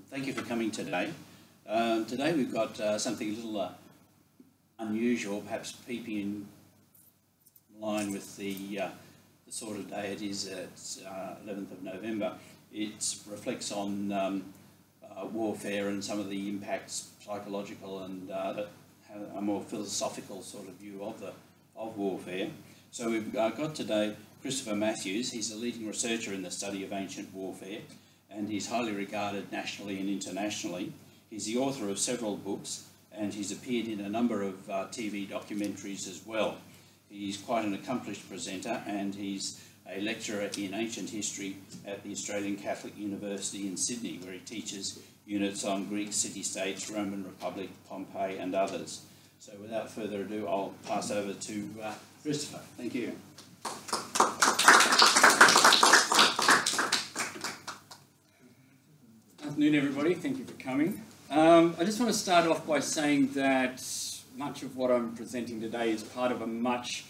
Thank you for coming today. Today we've got something a little unusual, perhaps keeping in line with the sort of day it is at 11th of November. It reflects on warfare and some of the impacts, psychological and a more philosophical sort of view of warfare. So we've got today Christopher Matthews. He's a leading researcher in the study of ancient warfare, and he's highly regarded nationally and internationally. He's the author of several books, and he's appeared in a number of TV documentaries as well. He's quite an accomplished presenter, and he's a lecturer in ancient history at the Australian Catholic University in Sydney, where he teaches units on Greek city-states, Roman Republic, Pompeii, and others. So without further ado, I'll pass over to Christopher. Thank you. Afternoon, everybody. Thank you for coming. I just want to start off by saying that much of what I'm presenting today is part of a much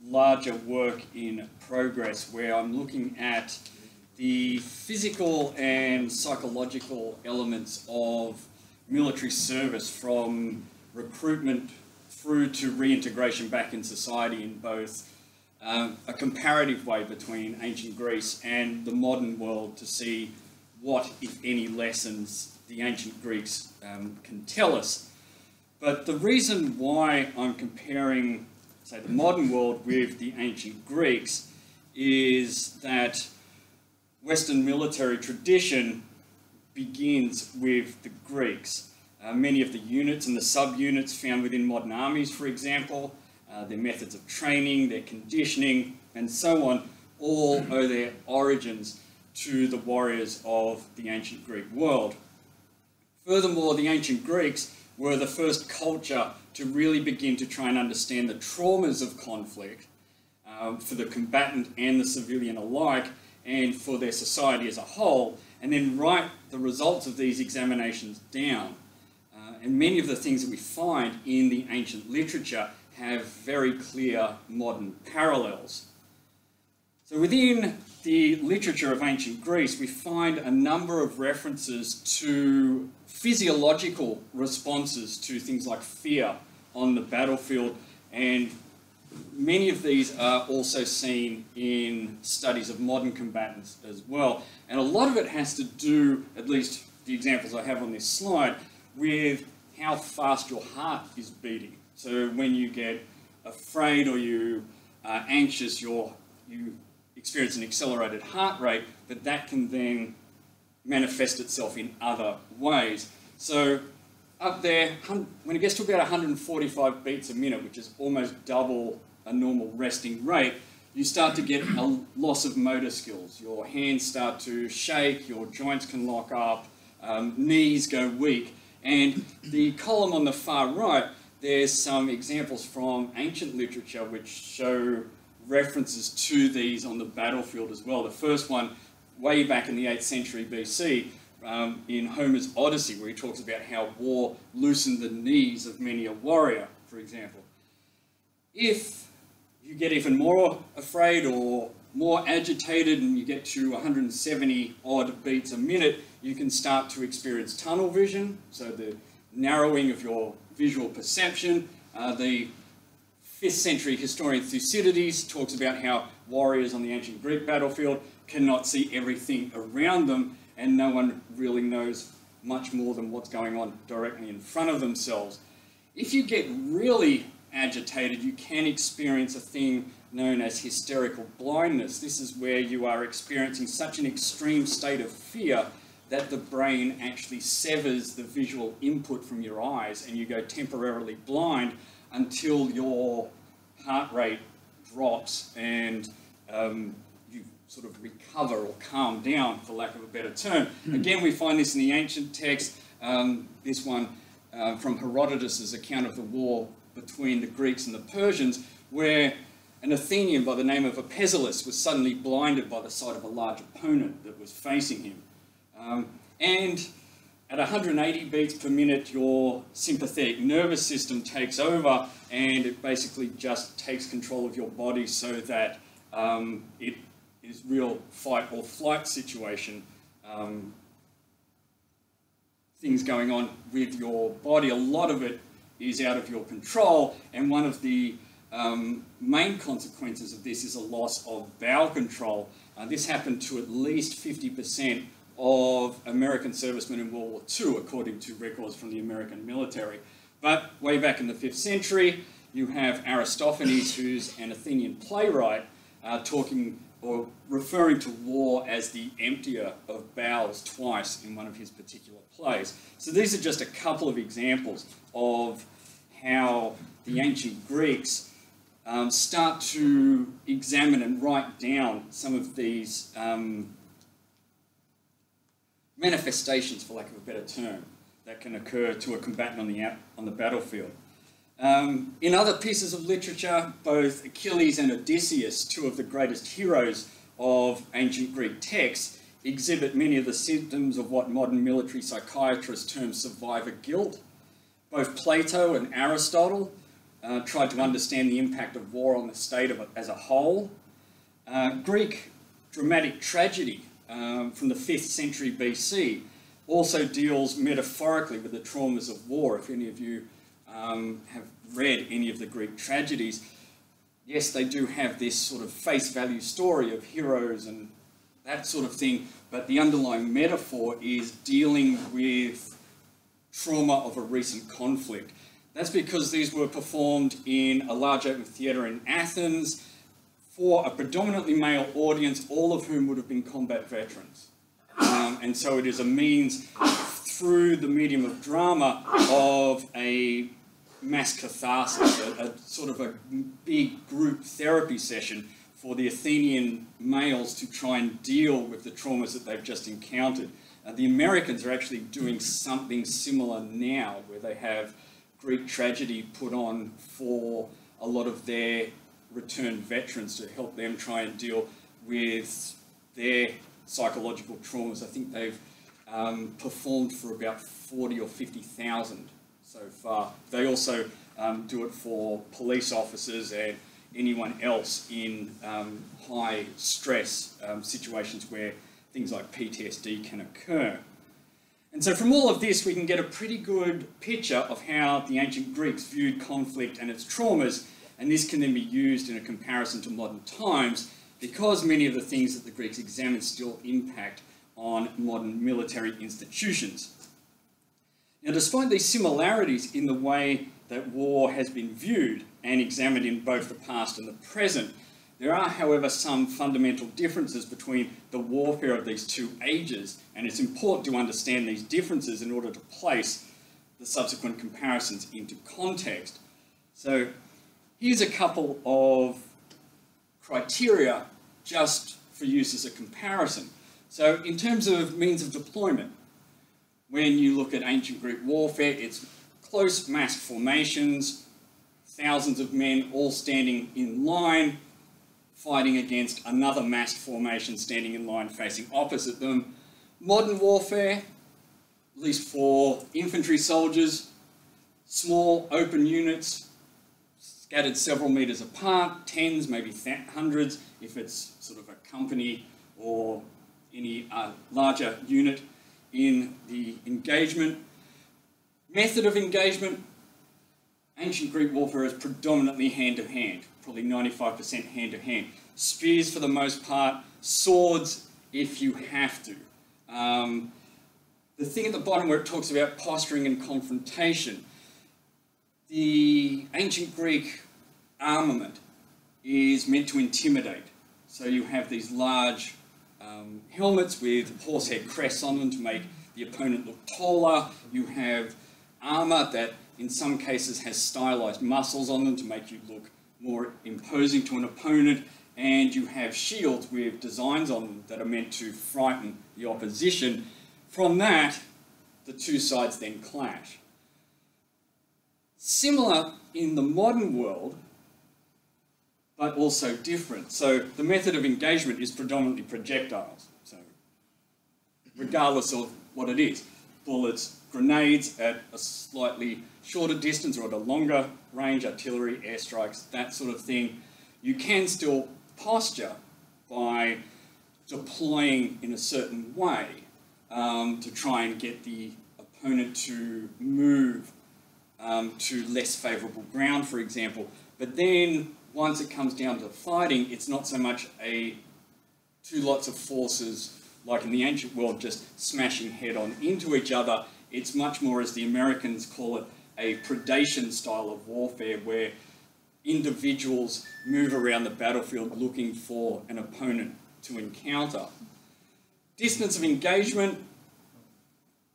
larger work in progress, where I'm looking at the physical and psychological elements of military service, from recruitment through to reintegration back in society, in both a comparative way between ancient Greece and the modern world, to see what, if any, lessons the ancient Greeks can tell us. But the reason why I'm comparing, say, the modern world with the ancient Greeks is that Western military tradition begins with the Greeks. Many of the units and the subunits found within modern armies, for example, their methods of training, their conditioning, and so on, all owe their origins to the warriors of the ancient Greek world. Furthermore, the ancient Greeks were the first culture to really begin to try and understand the traumas of conflict for the combatant and the civilian alike, and for their society as a whole, and then write the results of these examinations down. And many of the things that we find in the ancient literature have very clear modern parallels. So within the literature of ancient Greece, we find a number of references to physiological responses to things like fear on the battlefield, and many of these are also seen in studies of modern combatants as well. And a lot of it has to do, at least the examples I have on this slide, with how fast your heart is beating. So when you get afraid or you are anxious, you experience an accelerated heart rate, but that can then manifest itself in other ways. So up there, when it gets to about 145 beats a minute, which is almost double a normal resting rate, you start to get a loss of motor skills. Your hands start to shake, your joints can lock up, knees go weak. And the column on the far right, there's some examples from ancient literature which show references to these on the battlefield as well. The first one, way back in the 8th century BC, in Homer's Odyssey, where he talks about how war loosened the knees of many a warrior, for example. If you get even more afraid or more agitated and you get to 170 odd beats a minute, you can start to experience tunnel vision, so the narrowing of your visual perception. The 5th century historian Thucydides talks about how warriors on the ancient Greek battlefield cannot see everything around them, and no one really knows much more than what's going on directly in front of themselves. If you get really agitated, you can experience a thing known as hysterical blindness. This is where you are experiencing such an extreme state of fear that the brain actually severs the visual input from your eyes, and you go temporarily blind until your heart rate drops and you sort of recover or calm down, for lack of a better term. Again, we find this in the ancient text. This one from Herodotus' account of the war between the Greeks and the Persians, where an Athenian by the name of Apesilas was suddenly blinded by the sight of a large opponent that was facing him. And at 180 beats per minute, your sympathetic nervous system takes over, and it basically just takes control of your body so that it is real fight or flight situation. Things going on with your body. A lot of it is out of your control, and one of the main consequences of this is a loss of bowel control. This happened to at least 50% of American servicemen in World War II, according to records from the American military. But way back in the 5th century, you have Aristophanes, who's an Athenian playwright, talking or referring to war as the emptier of bowels twice in one of his particular plays. So these are just a couple of examples of how the ancient Greeks start to examine and write down some of these manifestations, for lack of a better term, that can occur to a combatant on the battlefield. In other pieces of literature, both Achilles and Odysseus, two of the greatest heroes of ancient Greek texts, exhibit many of the symptoms of what modern military psychiatrists term survivor guilt. Both Plato and Aristotle tried to understand the impact of war on the state as a whole. Greek dramatic tragedy from the 5th century BC also deals metaphorically with the traumas of war. If any of you have read any of the Greek tragedies, yes, they do have this sort of face value story of heroes and that sort of thing, but the underlying metaphor is dealing with trauma of a recent conflict. That's because these were performed in a large open theatre in Athens for a predominantly male audience, all of whom would have been combat veterans. And so it is a means, through the medium of drama, of a mass catharsis, a sort of a big group therapy session for the Athenian males to try and deal with the traumas that they've just encountered. The Americans are actually doing something similar now, where they have Greek tragedy put on for a lot of their returned veterans to help them try and deal with their psychological traumas. I think they've performed for about 40 or 50,000 so far. They also do it for police officers and anyone else in high stress situations where things like PTSD can occur. And so from all of this, we can get a pretty good picture of how the ancient Greeks viewed conflict and its traumas, and this can then be used in a comparison to modern times, because many of the things that the Greeks examined still impact on modern military institutions. Now, despite these similarities in the way that war has been viewed and examined in both the past and the present, there are, however, some fundamental differences between the warfare of these two ages, and it's important to understand these differences in order to place the subsequent comparisons into context. So here's a couple of criteria just for use as a comparison. So in terms of means of deployment, when you look at ancient Greek warfare, it's close massed formations, thousands of men all standing in line, fighting against another massed formation standing in line facing opposite them. Modern warfare, at least for infantry soldiers, small open units, scattered several metres apart, tens, maybe hundreds, if it's sort of a company or any larger unit in the engagement. Method of engagement, ancient Greek warfare is predominantly hand-to-hand, probably 95% hand-to-hand. Spears for the most part, swords if you have to. The thing at the bottom where it talks about posturing and confrontation, the ancient Greek armament is meant to intimidate. So you have these large helmets with horsehead crests on them to make the opponent look taller. You have armour that in some cases has stylized muscles on them to make you look more imposing to an opponent, and you have shields with designs on them that are meant to frighten the opposition. From that, the two sides then clash. Similar in the modern world, but also different. So the method of engagement is predominantly projectiles, so regardless of what it is. bullets, grenades at a slightly shorter distance or at a longer range, artillery, airstrikes, that sort of thing. You can still posture by deploying in a certain way to try and get the opponent to move to less favourable ground, for example. But then, once it comes down to fighting, it's not so much two lots of forces like in the ancient world just smashing head-on into each other. It's much more, as the Americans call it, a predation style of warfare where individuals move around the battlefield looking for an opponent to encounter. Distance of engagement,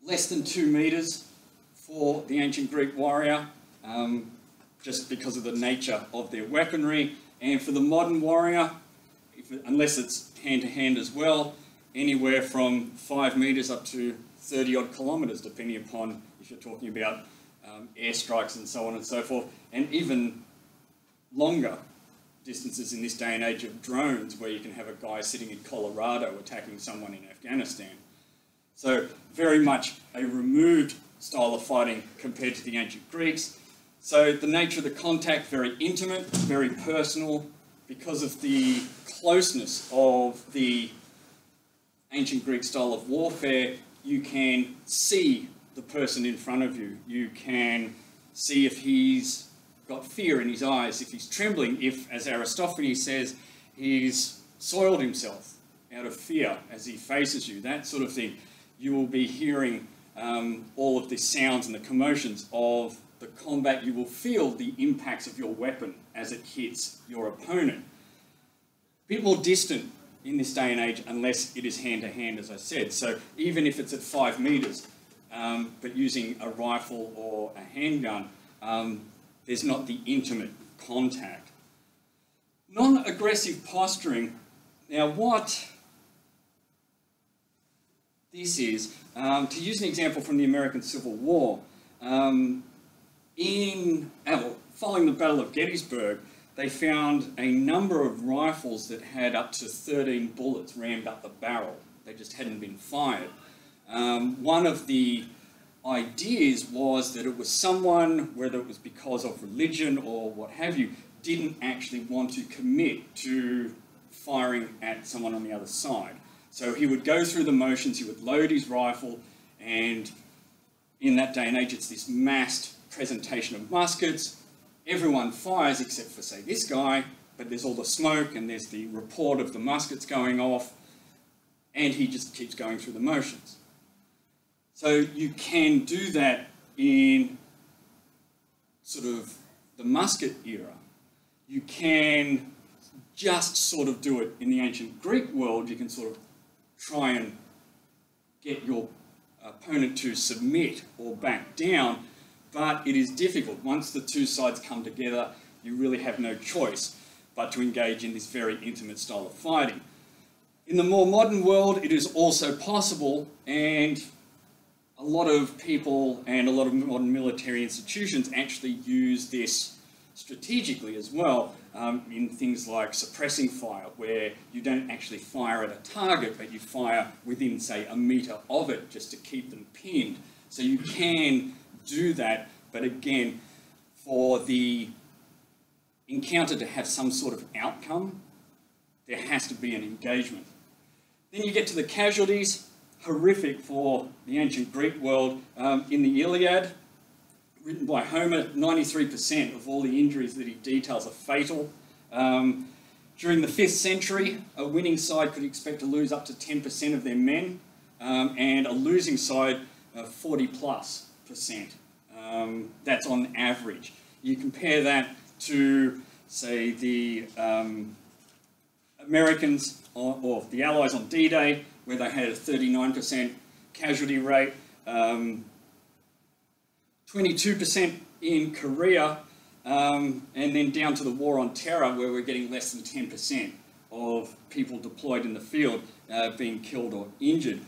less than 2 meters for the ancient Greek warrior, just because of the nature of their weaponry. And for the modern warrior, unless it's hand-to-hand as well, anywhere from 5 meters up to 30-odd kilometers, depending upon if you're talking about airstrikes and so on and so forth, and even longer distances in this day and age of drones, where you can have a guy sitting in Colorado attacking someone in Afghanistan. So very much a removed style of fighting compared to the ancient Greeks. So the nature of the contact, very intimate, very personal, because of the closeness of the ancient Greek style of warfare. You can see the person in front of you. You can see if he's got fear in his eyes, if he's trembling, if, as Aristophanes says, he's soiled himself out of fear as he faces you, that sort of thing. You will be hearing all of the sounds and the commotions of the combat. You will feel the impacts of your weapon as it hits your opponent. A bit more distant in this day and age, unless it is hand-to-hand, as I said. So even if it's at 5 meters, but using a rifle or a handgun, there's not the intimate contact. Non-aggressive posturing. Now what this is, to use an example from the American Civil War, following the Battle of Gettysburg, they found a number of rifles that had up to 13 bullets rammed up the barrel. They just hadn't been fired. One of the ideas was that it was someone, whether it was because of religion or what have you, didn't actually want to commit to firing at someone on the other side. So he would go through the motions, he would load his rifle, and in that day and age it's this massed presentation of muskets. Everyone fires except for, say, this guy, but there's all the smoke and there's the report of the muskets going off, and he just keeps going through the motions. So you can do that in sort of the musket era. You can just sort of do it in the ancient Greek world. You can sort of try and get your opponent to submit or back down, but it is difficult. Once the two sides come together, you really have no choice but to engage in this very intimate style of fighting. In the more modern world, it is also possible, and a lot of people and a lot of modern military institutions actually use this strategically as well, in things like suppressing fire, where you don't actually fire at a target, but you fire within, say, a metre of it just to keep them pinned. So you can do that, but again, for the encounter to have some sort of outcome, there has to be an engagement. Then you get to the casualties, horrific for the ancient Greek world. In the Iliad, written by Homer, 93% of all the injuries that he details are fatal. During the 5th century, a winning side could expect to lose up to 10% of their men, and a losing side, 40+%. That's on average. You compare that to, say, the Americans or the Allies on D-Day, where they had a 39% casualty rate, 22% in Korea, and then down to the War on Terror, where we're getting less than 10% of people deployed in the field being killed or injured.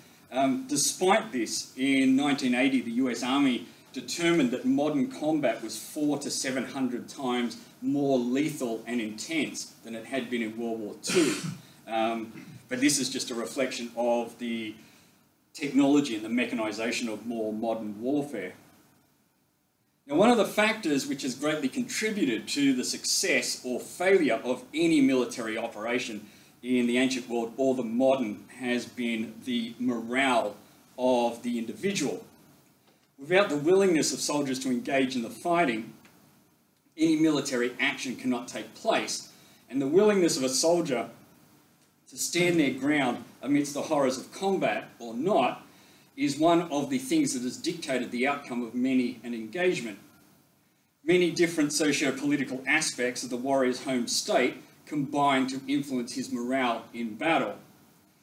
Despite this, in 1980, the US Army determined that modern combat was 400 to 700 times more lethal and intense than it had been in World War II. But this is just a reflection of the technology and the mechanisation of more modern warfare. Now, one of the factors which has greatly contributed to the success or failure of any military operation in the ancient world or the modern has been the morale of the individual. Without the willingness of soldiers to engage in the fighting, any military action cannot take place, and the willingness of a soldier to stand their ground amidst the horrors of combat or not is one of the things that has dictated the outcome of many an engagement. Many different socio-political aspects of the warrior's home state combine to influence his morale in battle.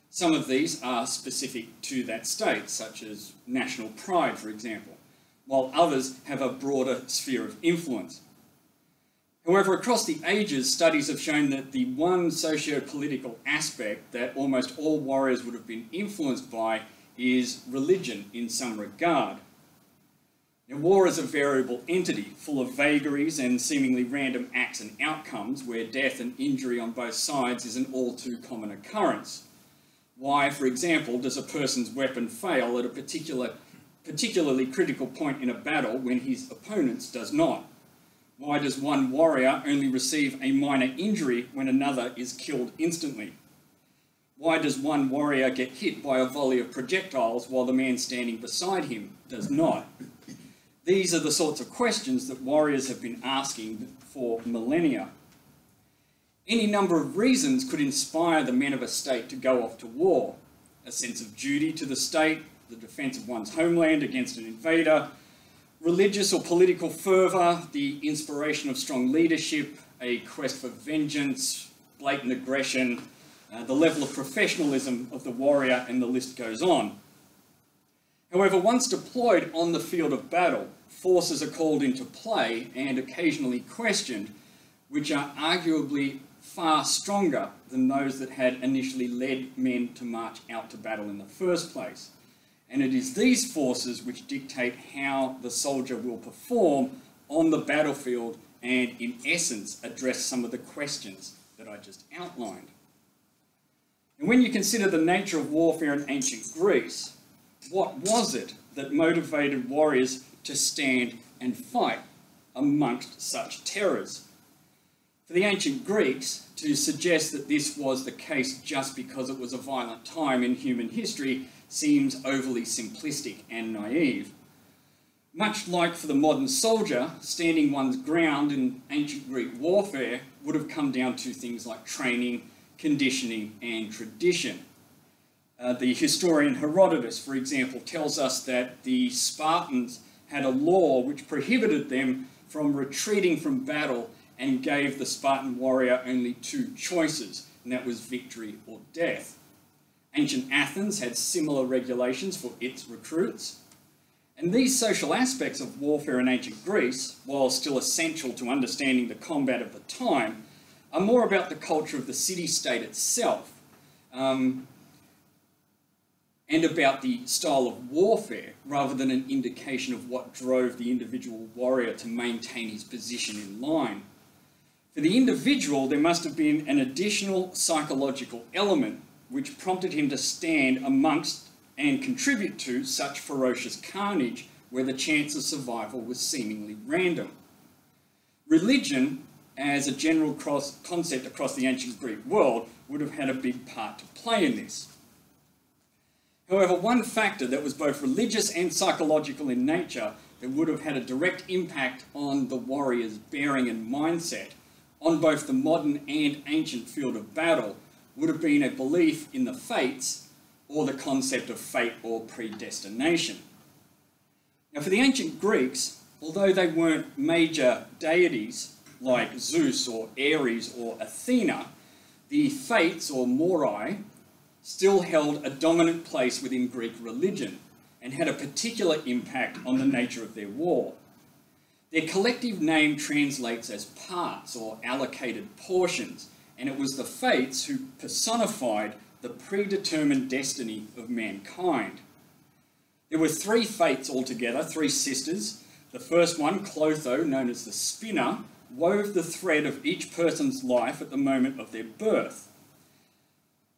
Some of these are specific to that state, such as national pride, for example, while others have a broader sphere of influence. However, across the ages, studies have shown that the one socio-political aspect that almost all warriors would have been influenced by is religion in some regard. Now, war is a variable entity, full of vagaries and seemingly random acts and outcomes, where death and injury on both sides is an all too common occurrence. Why, for example, does a person's weapon fail at a particularly critical point in a battle when his opponent's does not? Why does one warrior only receive a minor injury when another is killed instantly? Why does one warrior get hit by a volley of projectiles while the man standing beside him does not? These are the sorts of questions that warriors have been asking for millennia. Any number of reasons could inspire the men of a state to go off to war. A sense of duty to the state, the defence of one's homeland against an invader, religious or political fervour, the inspiration of strong leadership, a quest for vengeance, blatant aggression, the level of professionalism of the warrior, and the list goes on. However, once deployed on the field of battle, forces are called into play and occasionally questioned, which are arguably far stronger than those that had initially led men to march out to battle in the first place. And it is these forces which dictate how the soldier will perform on the battlefield and, in essence, address some of the questions that I just outlined. And when you consider the nature of warfare in ancient Greece, what was it that motivated warriors to stand and fight amongst such terrors? For the ancient Greeks, to suggest that this was the case just because it was a violent time in human history seems overly simplistic and naive. Much like for the modern soldier, standing one's ground in ancient Greek warfare would have come down to things like training, conditioning, and tradition. The historian Herodotus, for example, tells us that the Spartans had a law which prohibited them from retreating from battle and gave the Spartan warrior only two choices, and that was victory or death. Ancient Athens had similar regulations for its recruits. And these social aspects of warfare in ancient Greece, while still essential to understanding the combat of the time, are more about the culture of the city-state itself, and about the style of warfare, rather than an indication of what drove the individual warrior to maintain his position in line. For the individual, there must have been an additional psychological element which prompted him to stand amongst and contribute to such ferocious carnage where the chance of survival was seemingly random. Religion, as a general concept across the ancient Greek world, would have had a big part to play in this. However, one factor that was both religious and psychological in nature that would have had a direct impact on the warrior's bearing and mindset on both the modern and ancient field of battle would have been a belief in the fates, or the concept of fate or predestination. Now, for the ancient Greeks, although they weren't major deities like Zeus or Ares or Athena, the fates, or Moirai, still held a dominant place within Greek religion and had a particular impact on the nature of their war. Their collective name translates as parts or allocated portions, and it was the fates who personified the predetermined destiny of mankind. There were three fates altogether, three sisters. The first one, Clotho, known as the spinner, wove the thread of each person's life at the moment of their birth.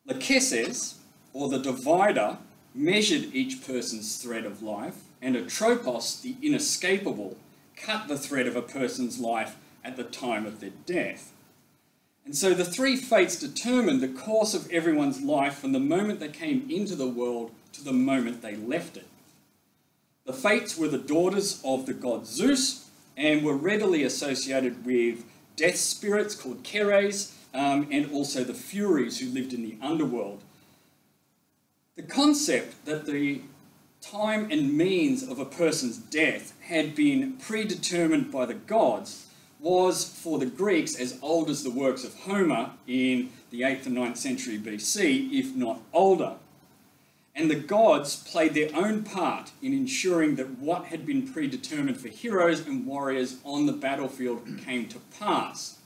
Lachesis, or the divider, measured each person's thread of life, and Atropos, the inescapable, cut the thread of a person's life at the time of their death. And so the three fates determined the course of everyone's life from the moment they came into the world to the moment they left it. The fates were the daughters of the god Zeus and were readily associated with death spirits called Keres, and also the Furies who lived in the underworld. The concept that the time and means of a person's death had been predetermined by the gods was, for the Greeks, as old as the works of Homer in the 8th and 9th century BC, if not older. And the gods played their own part in ensuring that what had been predetermined for heroes and warriors on the battlefield came to pass.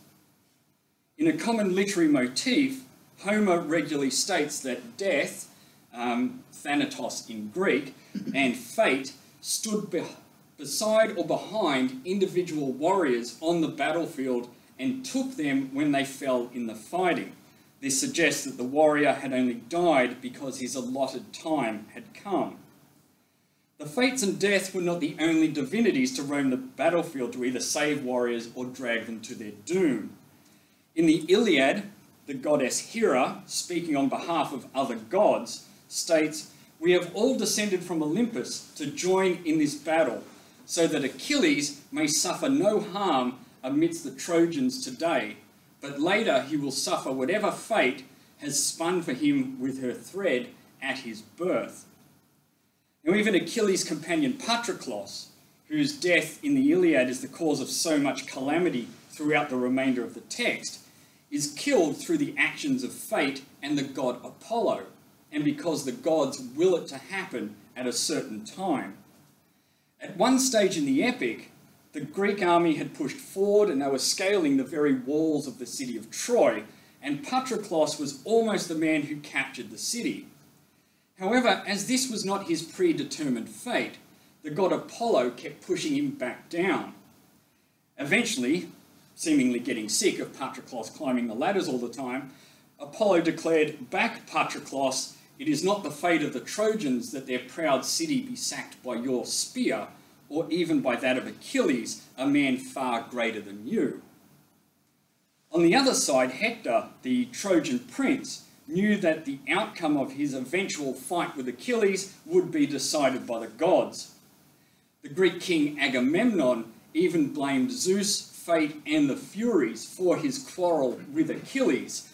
In a common literary motif, Homer regularly states that death, Thanatos in Greek, and fate stood beside or behind individual warriors on the battlefield and took them when they fell in the fighting. This suggests that the warrior had only died because his allotted time had come. The fates and death were not the only divinities to roam the battlefield to either save warriors or drag them to their doom. In the Iliad, the goddess Hera, speaking on behalf of other gods, states, "We have all descended from Olympus to join in this battle, so that Achilles may suffer no harm amidst the Trojans today, but later he will suffer whatever fate has spun for him with her thread at his birth." Now even Achilles' companion Patroclus, whose death in the Iliad is the cause of so much calamity throughout the remainder of the text, is killed through the actions of fate and the god Apollo, and because the gods will it to happen at a certain time. At one stage in the epic, the Greek army had pushed forward and they were scaling the very walls of the city of Troy, and Patroclus was almost the man who captured the city. However, as this was not his predetermined fate, the god Apollo kept pushing him back down. Eventually, seemingly getting sick of Patroclus climbing the ladders all the time, Apollo declared, "Back, Patroclus, it is not the fate of the Trojans that their proud city be sacked by your spear, or even by that of Achilles, a man far greater than you." On the other side, Hector, the Trojan prince, knew that the outcome of his eventual fight with Achilles would be decided by the gods. The Greek king Agamemnon even blamed Zeus, fate, and the Furies for his quarrel with Achilles.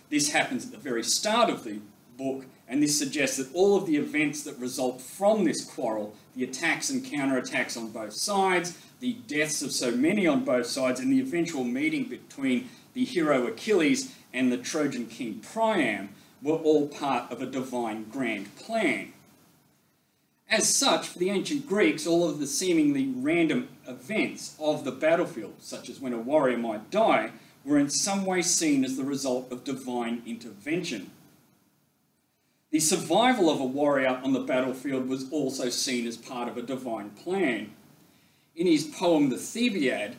This happens at the very start of the book, and this suggests that all of the events that result from this quarrel, the attacks and counterattacks on both sides, the deaths of so many on both sides, and the eventual meeting between the hero Achilles and the Trojan king Priam, were all part of a divine grand plan. As such, for the ancient Greeks, all of the seemingly random events of the battlefield, such as when a warrior might die, were in some way seen as the result of divine intervention. The survival of a warrior on the battlefield was also seen as part of a divine plan. In his poem The Thebaid,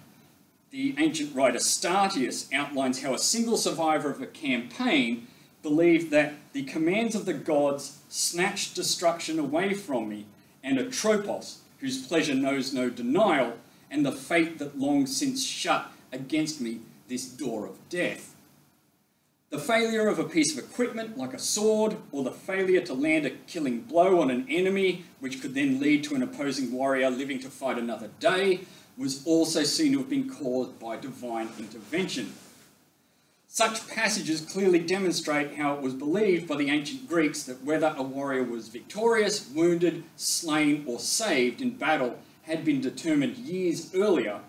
the ancient writer Statius outlines how a single survivor of a campaign believed that the commands of the gods snatched destruction away from me, and Atropos, whose pleasure knows no denial, and the fate that long since shut against me this door of death. The failure of a piece of equipment like a sword, or the failure to land a killing blow on an enemy, which could then lead to an opposing warrior living to fight another day, was also seen to have been caused by divine intervention. Such passages clearly demonstrate how it was believed by the ancient Greeks that whether a warrior was victorious, wounded, slain, or saved in battle had been determined years earlier,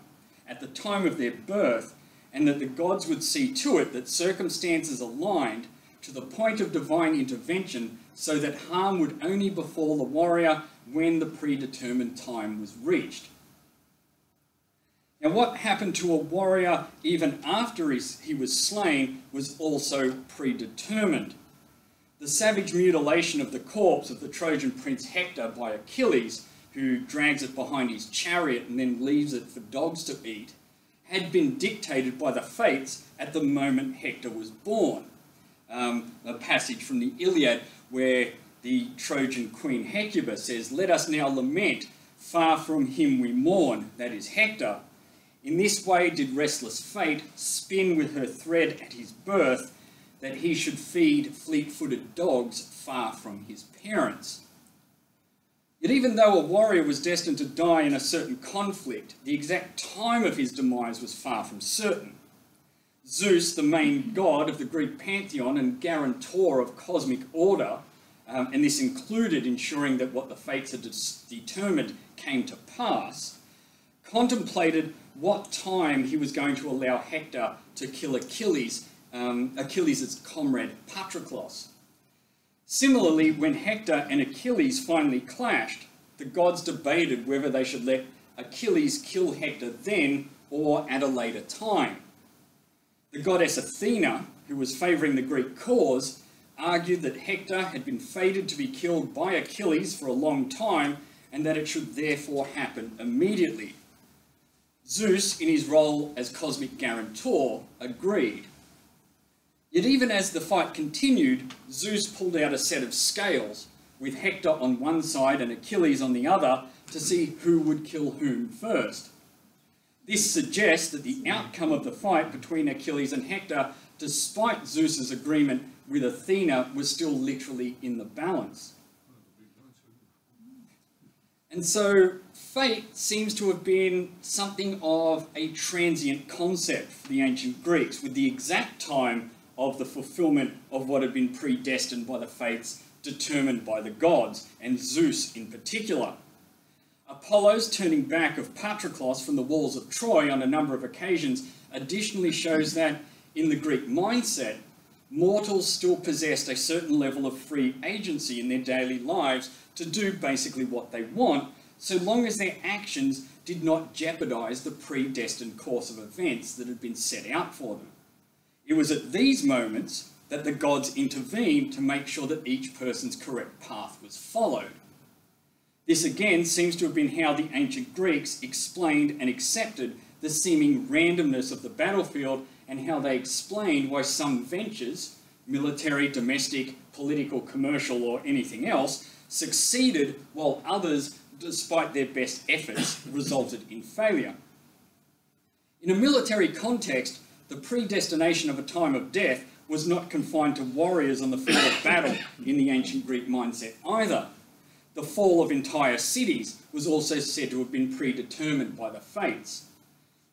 at the time of their birth, and that the gods would see to it that circumstances aligned to the point of divine intervention so that harm would only befall the warrior when the predetermined time was reached. Now, what happened to a warrior even after he was slain was also predetermined. The savage mutilation of the corpse of the Trojan prince Hector by Achilles, who drags it behind his chariot and then leaves it for dogs to eat, had been dictated by the fates at the moment Hector was born. A passage from the Iliad where the Trojan queen Hecuba says, "Let us now lament, far from him we mourn," that is Hector. "In this way did restless fate spin with her thread at his birth, that he should feed fleet-footed dogs far from his parents." Yet even though a warrior was destined to die in a certain conflict, the exact time of his demise was far from certain. Zeus, the main god of the Greek pantheon and guarantor of cosmic order, and this included ensuring that what the fates had determined came to pass, contemplated what time he was going to allow Hector to kill Achilles' comrade Patroclus. Similarly, when Hector and Achilles finally clashed, the gods debated whether they should let Achilles kill Hector then or at a later time. The goddess Athena, who was favouring the Greek cause, argued that Hector had been fated to be killed by Achilles for a long time and that it should therefore happen immediately. Zeus, in his role as cosmic guarantor, agreed. Yet even as the fight continued, Zeus pulled out a set of scales, with Hector on one side and Achilles on the other, to see who would kill whom first. This suggests that the outcome of the fight between Achilles and Hector, despite Zeus's agreement with Athena, was still literally in the balance. And so fate seems to have been something of a transient concept for the ancient Greeks, with the exact time of the fulfillment of what had been predestined by the fates determined by the gods, and Zeus in particular. Apollo's turning back of Patroclus from the walls of Troy on a number of occasions additionally shows that, in the Greek mindset, mortals still possessed a certain level of free agency in their daily lives to do basically what they want, so long as their actions did not jeopardize the predestined course of events that had been set out for them. It was at these moments that the gods intervened to make sure that each person's correct path was followed. This again seems to have been how the ancient Greeks explained and accepted the seeming randomness of the battlefield, and how they explained why some ventures, military, domestic, political, commercial, or anything else, succeeded while others, despite their best efforts, resulted in failure. In a military context, the predestination of a time of death was not confined to warriors on the field of battle in the ancient Greek mindset either. The fall of entire cities was also said to have been predetermined by the fates.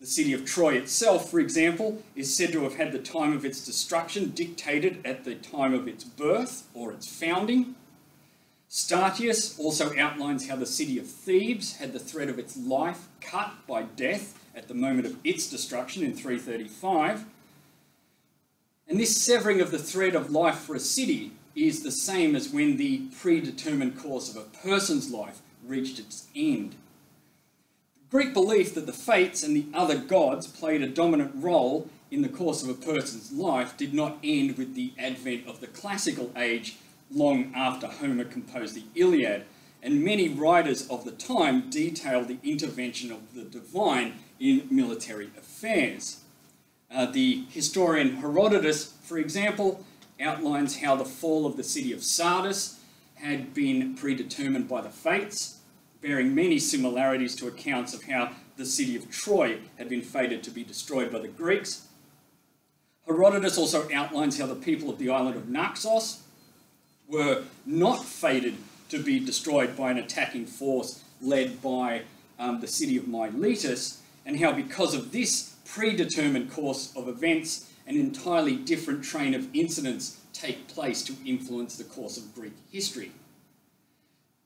The city of Troy itself, for example, is said to have had the time of its destruction dictated at the time of its birth or its founding. Statius also outlines how the city of Thebes had the thread of its life cut by death at the moment of its destruction in 335. And this severing of the thread of life for a city is the same as when the predetermined course of a person's life reached its end. The Greek belief that the fates and the other gods played a dominant role in the course of a person's life did not end with the advent of the classical age long after Homer composed the Iliad, and many writers of the time detailed the intervention of the divine in military affairs. The historian Herodotus, for example, outlines how the fall of the city of Sardis had been predetermined by the fates, bearing many similarities to accounts of how the city of Troy had been fated to be destroyed by the Greeks. Herodotus also outlines how the people of the island of Naxos were not fated to be destroyed by an attacking force led by the city of Miletus, and how because of this predetermined course of events, an entirely different train of incidents take place to influence the course of Greek history.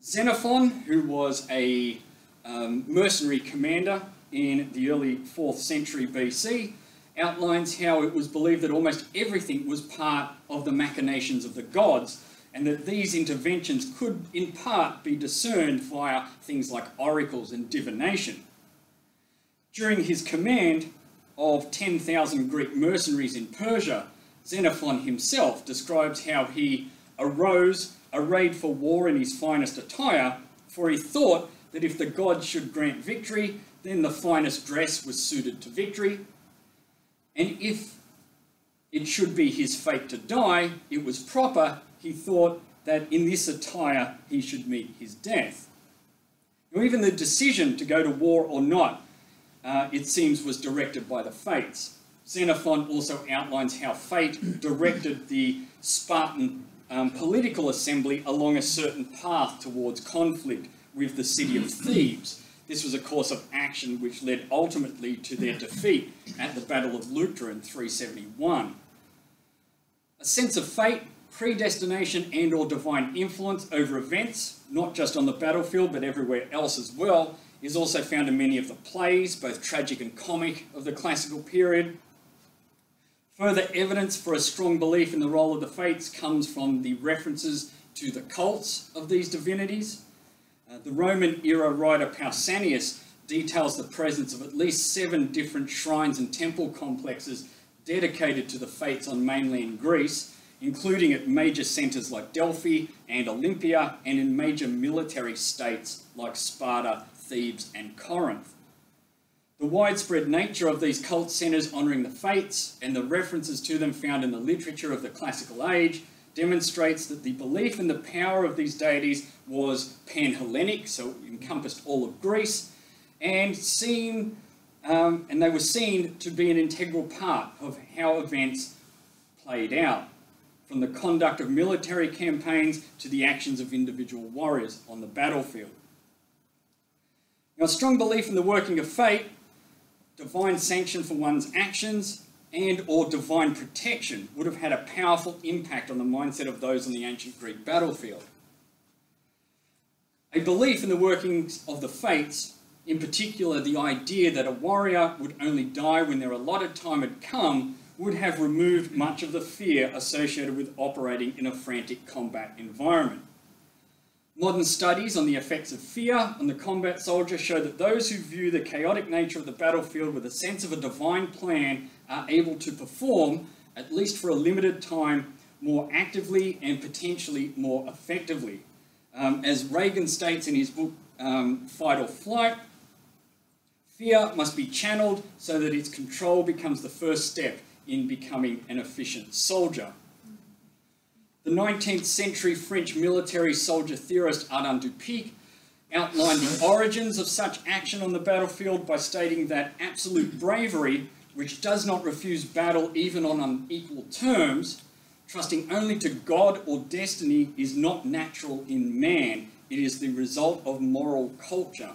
Xenophon, who was a mercenary commander in the early 4th century BC, outlines how it was believed that almost everything was part of the machinations of the gods, and that these interventions could in part be discerned via things like oracles and divination. During his command of 10,000 Greek mercenaries in Persia, Xenophon himself describes how he arose, arrayed for war in his finest attire, for he thought that if the gods should grant victory, then the finest dress was suited to victory, and if it should be his fate to die, it was proper, he thought, that in this attire he should meet his death. Now, even the decision to go to war or not, it seems, was directed by the Fates. Xenophon also outlines how fate directed the Spartan political assembly along a certain path towards conflict with the city of Thebes. This was a course of action which led ultimately to their defeat at the Battle of Leuctra in 371. A sense of fate, predestination and or divine influence over events, not just on the battlefield but everywhere else as well, is also found in many of the plays, both tragic and comic, of the classical period. Further evidence for a strong belief in the role of the Fates comes from the references to the cults of these divinities. The Roman-era writer Pausanias details the presence of at least 7 different shrines and temple complexes dedicated to the Fates on mainland Greece, including at major centres like Delphi and Olympia, and in major military states like Sparta, Thebes and Corinth. The widespread nature of these cult centres honouring the Fates and the references to them found in the literature of the classical age demonstrates that the belief in the power of these deities was pan-Hellenic, so it encompassed all of Greece, and they were seen to be an integral part of how events played out, from the conduct of military campaigns to the actions of individual warriors on the battlefield. Now, a strong belief in the working of fate, divine sanction for one's actions, and or divine protection would have had a powerful impact on the mindset of those on the ancient Greek battlefield. A belief in the workings of the Fates, in particular the idea that a warrior would only die when their allotted time had come, would have removed much of the fear associated with operating in a frantic combat environment. Modern studies on the effects of fear on the combat soldier show that those who view the chaotic nature of the battlefield with a sense of a divine plan are able to perform, at least for a limited time, more actively and potentially more effectively. As Reagan states in his book, Fight or Flight, fear must be channeled so that its control becomes the first step in becoming an efficient soldier. The 19th century French military soldier theorist Ardan Dupic outlined the origins of such action on the battlefield by stating that absolute bravery, which does not refuse battle even on unequal terms, trusting only to God or destiny, is not natural in man. It is the result of moral culture.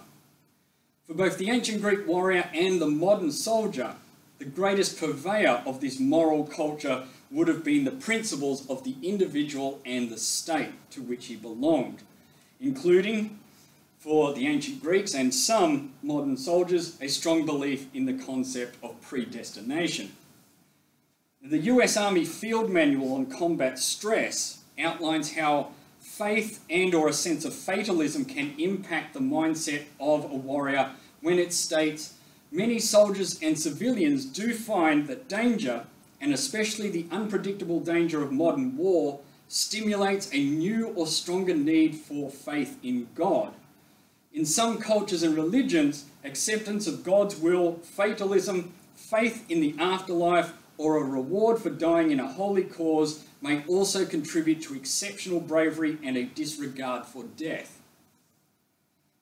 For both the ancient Greek warrior and the modern soldier, the greatest purveyor of this moral culture would have been the principles of the individual and the state to which he belonged, including, for the ancient Greeks and some modern soldiers, a strong belief in the concept of predestination. The US Army Field Manual on Combat Stress outlines how faith and or a sense of fatalism can impact the mindset of a warrior when it states, "Many soldiers and civilians do find that danger, and especially the unpredictable danger of modern war, stimulates a new or stronger need for faith in God. In some cultures and religions, acceptance of God's will, fatalism, faith in the afterlife, or a reward for dying in a holy cause may also contribute to exceptional bravery and a disregard for death."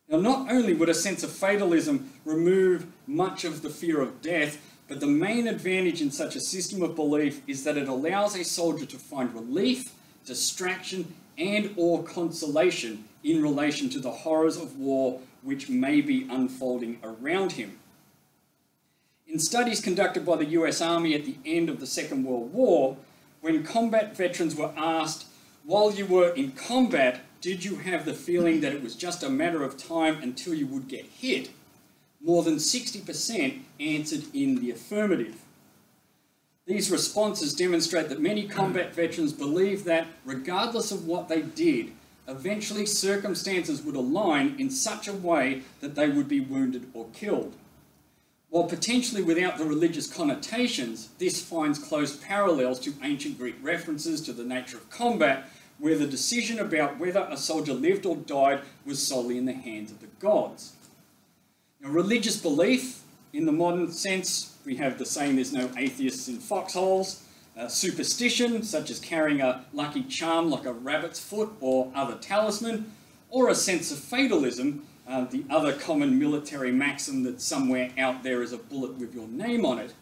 Now, not only would a sense of fatalism remove much of the fear of death, but the main advantage in such a system of belief is that it allows a soldier to find relief, distraction, and or consolation in relation to the horrors of war which may be unfolding around him. In studies conducted by the US Army at the end of the Second World War, when combat veterans were asked, while you were in combat, did you have the feeling that it was just a matter of time until you would get hit? More than 60% answered in the affirmative. These responses demonstrate that many combat veterans believe that, regardless of what they did, eventually circumstances would align in such a way that they would be wounded or killed. While potentially without the religious connotations, this finds close parallels to ancient Greek references to the nature of combat, where the decision about whether a soldier lived or died was solely in the hands of the gods. Now, religious belief, in the modern sense, we have the saying, "There's no atheists in foxholes." superstition, such as carrying a lucky charm like a rabbit's foot or other talisman, or a sense of fatalism, the other common military maxim that somewhere out there is a bullet with your name on it,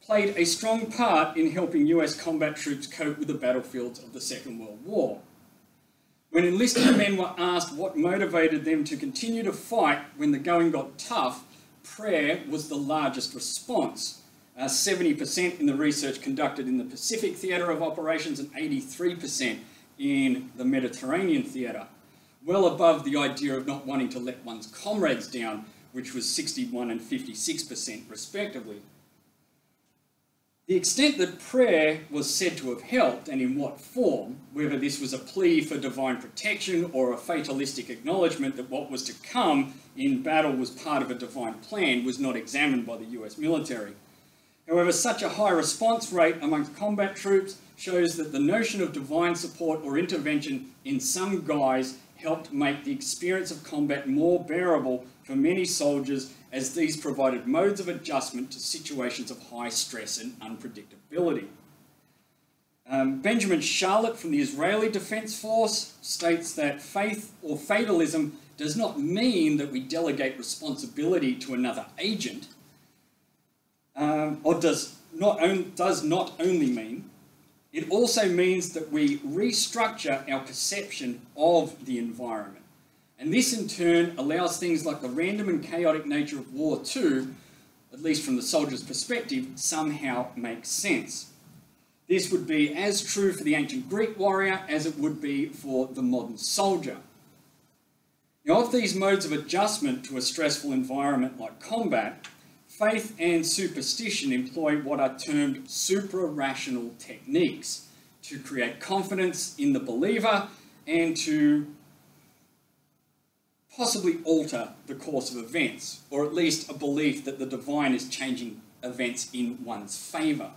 played a strong part in helping US combat troops cope with the battlefields of the Second World War. When enlisted men were asked what motivated them to continue to fight when the going got tough, prayer was the largest response. 70% in the research conducted in the Pacific Theatre of Operations and 83% in the Mediterranean Theatre, well above the idea of not wanting to let one's comrades down, which was 61% and 56% respectively. The extent that prayer was said to have helped, and in what form, whether this was a plea for divine protection or a fatalistic acknowledgement that what was to come in battle was part of a divine plan, was not examined by the US military. However, such a high response rate amongst combat troops shows that the notion of divine support or intervention in some guise helped make the experience of combat more bearable for many soldiers, as these provided modes of adjustment to situations of high stress and unpredictability. Benjamin Charlotte from the Israeli Defense Force states that faith or fatalism does not mean that we delegate responsibility to another agent, or does not only mean, it also means that we restructure our perception of the environment. And this in turn allows things like the random and chaotic nature of war to, at least from the soldier's perspective, somehow make sense. This would be as true for the ancient Greek warrior as it would be for the modern soldier. Now, of these modes of adjustment to a stressful environment like combat, faith and superstition employ what are termed supra-rational techniques to create confidence in the believer and to possibly alter the course of events, or at least a belief that the divine is changing events in one's favour.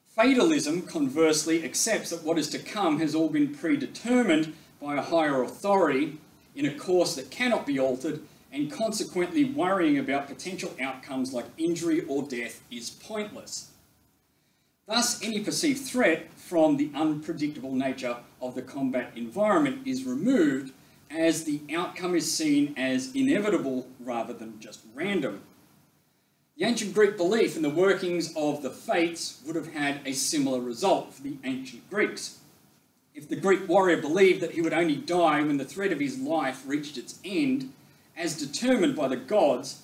Fatalism, conversely, accepts that what is to come has all been predetermined by a higher authority in a course that cannot be altered, and consequently worrying about potential outcomes like injury or death is pointless. Thus, any perceived threat from the unpredictable nature of the combat environment is removed, as the outcome is seen as inevitable rather than just random. The ancient Greek belief in the workings of the fates would have had a similar result for the ancient Greeks. If the Greek warrior believed that he would only die when the thread of his life reached its end, as determined by the gods,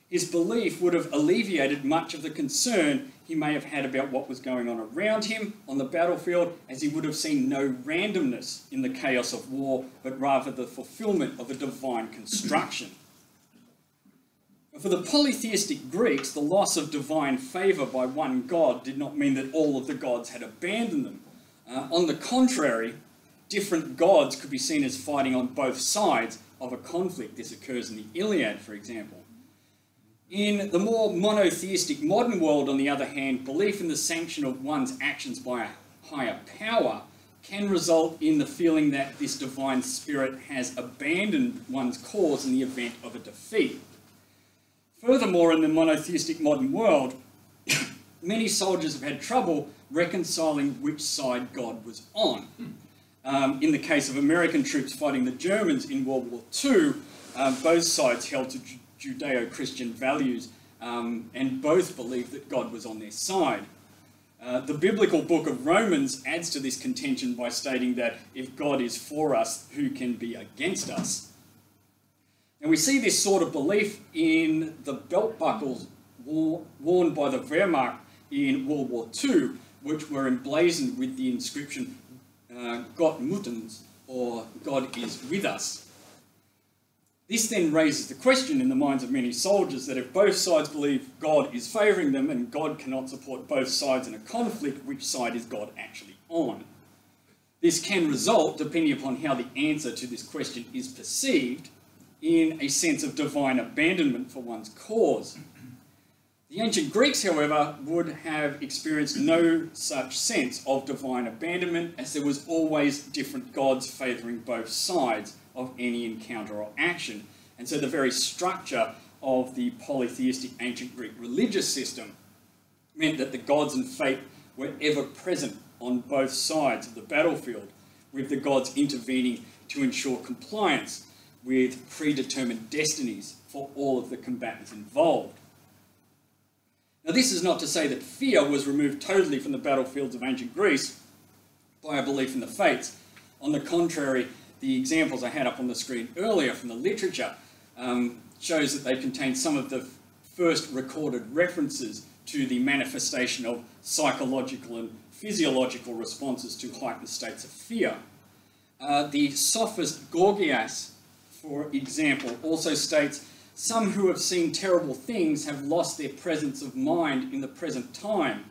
his belief would have alleviated much of the concern he may have had about what was going on around him on the battlefield, as he would have seen no randomness in the chaos of war, but rather the fulfillment of a divine construction. For the polytheistic Greeks, the loss of divine favour by one god did not mean that all of the gods had abandoned them. On the contrary, different gods could be seen as fighting on both sides of a conflict. This occurs in the Iliad, for example. In the more monotheistic modern world, on the other hand, belief in the sanction of one's actions by a higher power can result in the feeling that this divine spirit has abandoned one's cause in the event of a defeat. Furthermore, in the monotheistic modern world, many soldiers have had trouble reconciling which side God was on. In the case of American troops fighting the Germans in World War II, both sides held to Judeo-Christian values and both believed that God was on their side. The biblical book of Romans adds to this contention by stating that if God is for us, who can be against us? And we see this sort of belief in the belt buckles worn by the Wehrmacht in World War II, which were emblazoned with the inscription Gott mit uns, or God is with us. This then raises the question in the minds of many soldiers that if both sides believe God is favouring them and God cannot support both sides in a conflict, which side is God actually on? This can result, depending upon how the answer to this question is perceived, in a sense of divine abandonment for one's cause. The ancient Greeks, however, would have experienced no such sense of divine abandonment, as there was always different gods favouring both sides of any encounter or action. And so the very structure of the polytheistic ancient Greek religious system meant that the gods and fate were ever present on both sides of the battlefield, with the gods intervening to ensure compliance with predetermined destinies for all of the combatants involved. Now, this is not to say that fear was removed totally from the battlefields of ancient Greece by a belief in the fates. On the contrary, the examples I had up on the screen earlier from the literature shows that they contain some of the first recorded references to the manifestation of psychological and physiological responses to heightened states of fear. The sophist Gorgias, for example, also states, "Some who have seen terrible things have lost their presence of mind in the present time.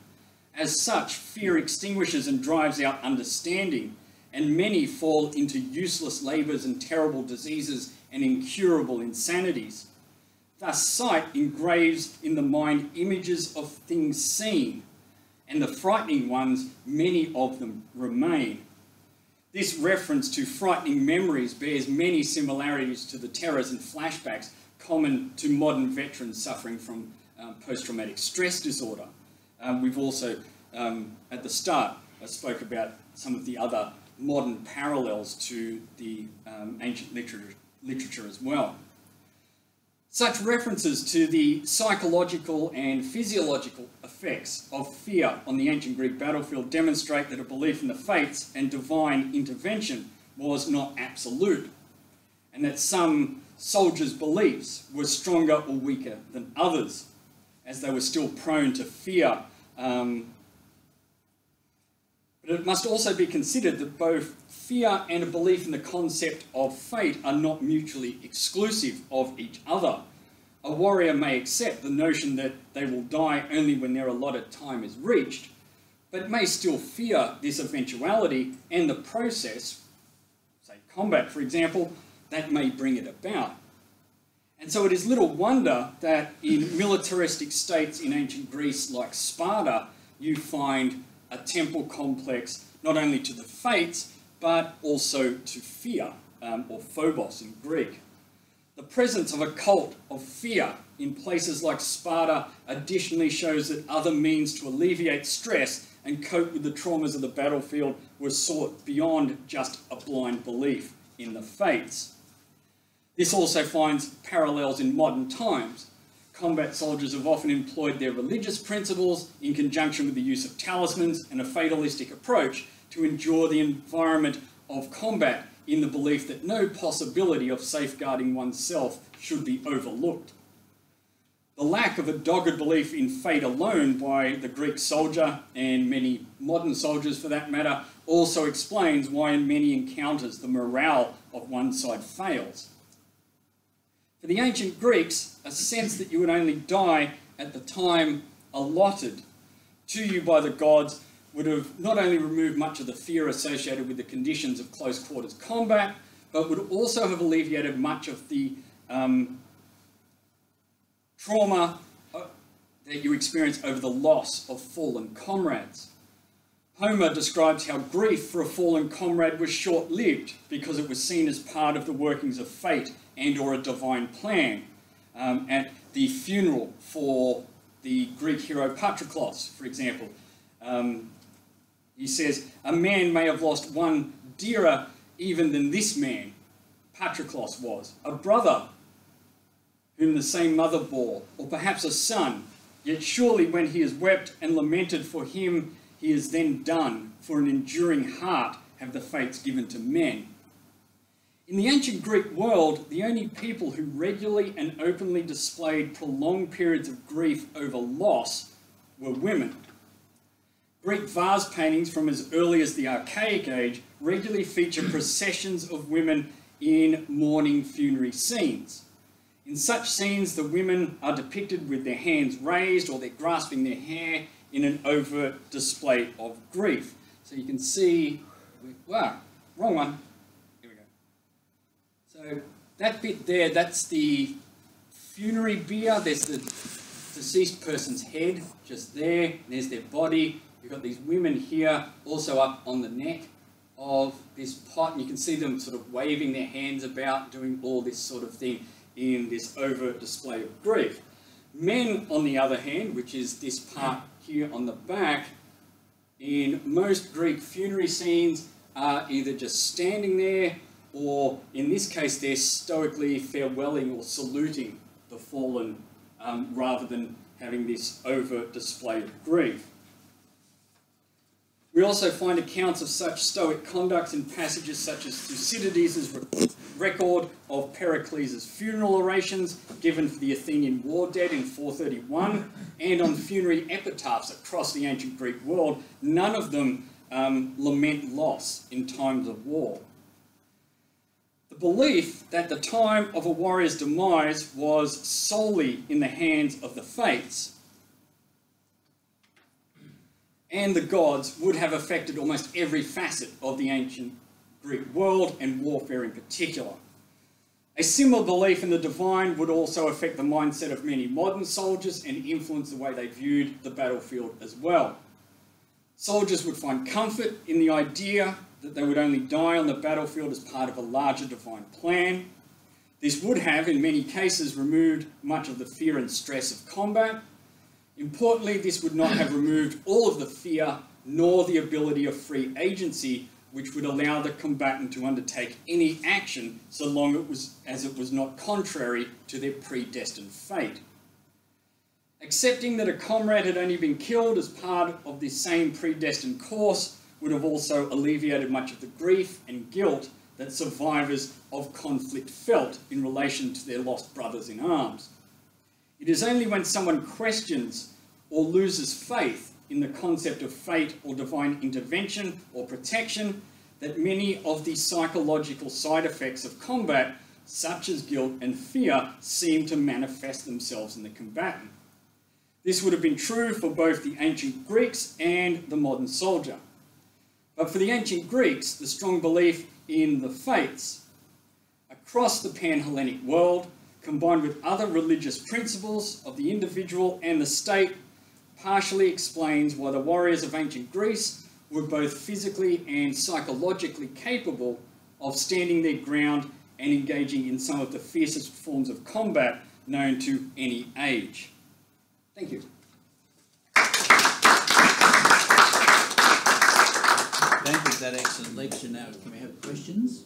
As such, fear extinguishes and drives out understanding, and many fall into useless labours and terrible diseases and incurable insanities. Thus sight engraves in the mind images of things seen, and the frightening ones, many of them remain." This reference to frightening memories bears many similarities to the terrors and flashbacks common to modern veterans suffering from post-traumatic stress disorder. We've also, at the start, I spoke about some of the other modern parallels to the ancient literature as well. Such references to the psychological and physiological effects of fear on the ancient Greek battlefield demonstrate that a belief in the fates and divine intervention was not absolute, and that some soldiers' beliefs were stronger or weaker than others, as they were still prone to fear. But it must also be considered that both fear and a belief in the concept of fate are not mutually exclusive of each other. A warrior may accept the notion that they will die only when their allotted time is reached, but may still fear this eventuality and the process, say combat for example, that may bring it about. And so it is little wonder that in militaristic states in ancient Greece like Sparta, you find a temple complex not only to the fates, but also to fear, or phobos in Greek. The presence of a cult of fear in places like Sparta additionally shows that other means to alleviate stress and cope with the traumas of the battlefield were sought beyond just a blind belief in the fates. This also finds parallels in modern times. Combat soldiers have often employed their religious principles in conjunction with the use of talismans and a fatalistic approach to endure the environment of combat in the belief that no possibility of safeguarding oneself should be overlooked. The lack of a dogged belief in fate alone by the Greek soldier, and many modern soldiers for that matter, also explains why in many encounters the morale of one side fails. For the ancient Greeks, a sense that you would only die at the time allotted to you by the gods would have not only removed much of the fear associated with the conditions of close quarters combat, but would also have alleviated much of the trauma that you experience over the loss of fallen comrades. Homer describes how grief for a fallen comrade was short-lived because it was seen as part of the workings of fate and or a divine plan. At the funeral for the Greek hero Patroclus, for example, he says, "A man may have lost one dearer even than this man, Patroclus was, a brother whom the same mother bore, or perhaps a son, yet surely when he has wept and lamented for him, he is then done, for an enduring heart have the fates given to men." In the ancient Greek world, the only people who regularly and openly displayed prolonged periods of grief over loss were women. Greek vase paintings from as early as the Archaic Age regularly feature processions of women in mourning funerary scenes. In such scenes, the women are depicted with their hands raised or they're grasping their hair in an overt display of grief. So you can see, wow, wrong one. Here we go. So that bit there, that's the funerary bier. There's the deceased person's head just there. There's their body. You've got these women here also up on the neck of this pot, and you can see them sort of waving their hands about, doing all this sort of thing in this overt display of grief. Men, on the other hand, which is this part here on the back, in most Greek funerary scenes are either just standing there, or in this case they're stoically farewelling or saluting the fallen, rather than having this overt display of grief. We also find accounts of such stoic conduct in passages such as Thucydides' record of Pericles' funeral orations given for the Athenian war dead in 431, and on funerary epitaphs across the ancient Greek world. None of them lament loss in times of war. The belief that the time of a warrior's demise was solely in the hands of the fates and the gods would have affected almost every facet of the ancient Greek world, and warfare in particular. A similar belief in the divine would also affect the mindset of many modern soldiers and influence the way they viewed the battlefield as well. Soldiers would find comfort in the idea that they would only die on the battlefield as part of a larger divine plan. This would have, in many cases, removed much of the fear and stress of combat. Importantly, this would not have removed all of the fear nor the ability of free agency, which would allow the combatant to undertake any action so long as it was not contrary to their predestined fate. Accepting that a comrade had only been killed as part of this same predestined course would have also alleviated much of the grief and guilt that survivors of conflict felt in relation to their lost brothers in arms. It is only when someone questions or loses faith in the concept of fate or divine intervention or protection that many of the psychological side effects of combat, such as guilt and fear, seem to manifest themselves in the combatant. This would have been true for both the ancient Greeks and the modern soldier. But for the ancient Greeks, the strong belief in the fates across the Pan-Hellenic world, combined with other religious principles of the individual and the state, partially explains why the warriors of ancient Greece were both physically and psychologically capable of standing their ground and engaging in some of the fiercest forms of combat known to any age. Thank you. Thank you for that excellent lecture. Now, can we have questions?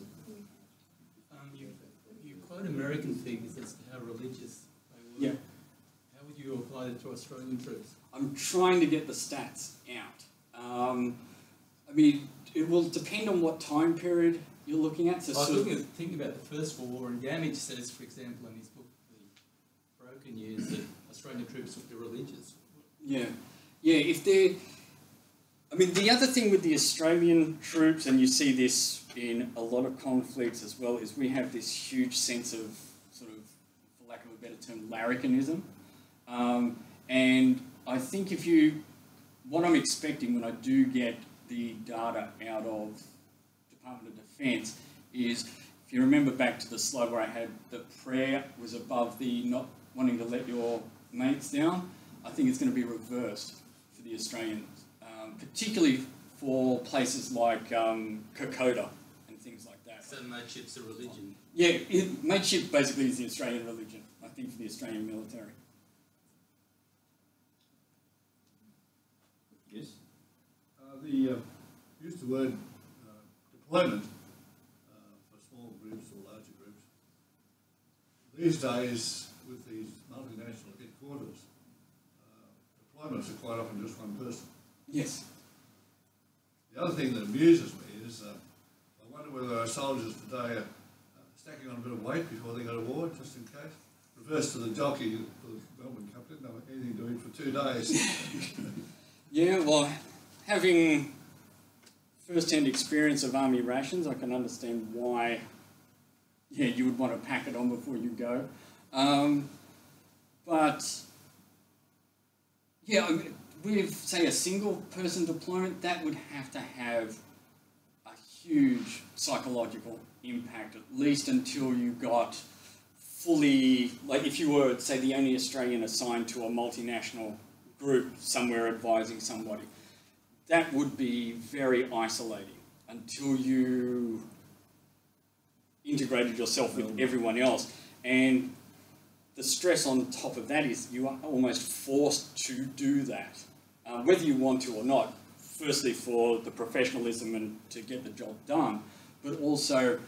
You quote American figures as to how religious they were. Yeah. How would you apply that to Australian troops? I'm trying to get the stats out. I mean, it will depend on what time period you're looking at. So I was thinking about the First World War, and Gamage says, for example, in his book, The Broken Years, that Australian troops would be religious. Yeah. Yeah, if they're... I mean, the other thing with the Australian troops, and you see this in a lot of conflicts as well, is we have this huge sense of sort of, for lack of a better term, larrikinism. And I think what I'm expecting when I do get the data out of Department of Defence is, if you remember back to the slide where I had the prayer was above the not wanting to let your mates down, I think it's going to be reversed for the Australians, particularly for places like Kokoda and things like that. So mateship's a religion. Yeah, mateship basically is the Australian religion, I think, for the Australian military. Yes? Use the word deployment for small groups or larger groups. These days, with these multinational headquarters, deployments are quite often just one person. Yes. The other thing that amuses me is I wonder whether our soldiers today are stacking on a bit of weight before they go to war, just in case. Reverse to the jockey for the Melbourne Cup, didn't have anything to eat for 2 days. Yeah, well, having first-hand experience of army rations, I can understand why, yeah, you would want to pack it on before you go. But, yeah, I mean, with, say, a single-person deployment, that would have to have a huge psychological impact, at least until you got fully, like if you were, say, the only Australian assigned to a multinational group somewhere advising somebody. That would be very isolating until you integrated yourself with everyone else. And the stress on top of that is you are almost forced to do that, whether you want to or not, firstly for the professionalism and to get the job done, but also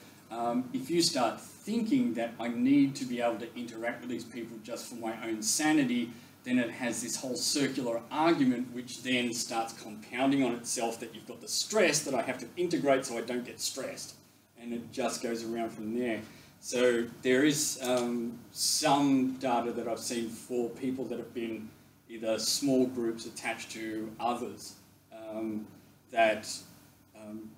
if you start thinking that I need to be able to interact with these people just for my own sanity, then it has this whole circular argument which then starts compounding on itself, that you've got the stress that I have to integrate so I don't get stressed. And it just goes around from there. So there is some data that I've seen for people that have been either small groups attached to others that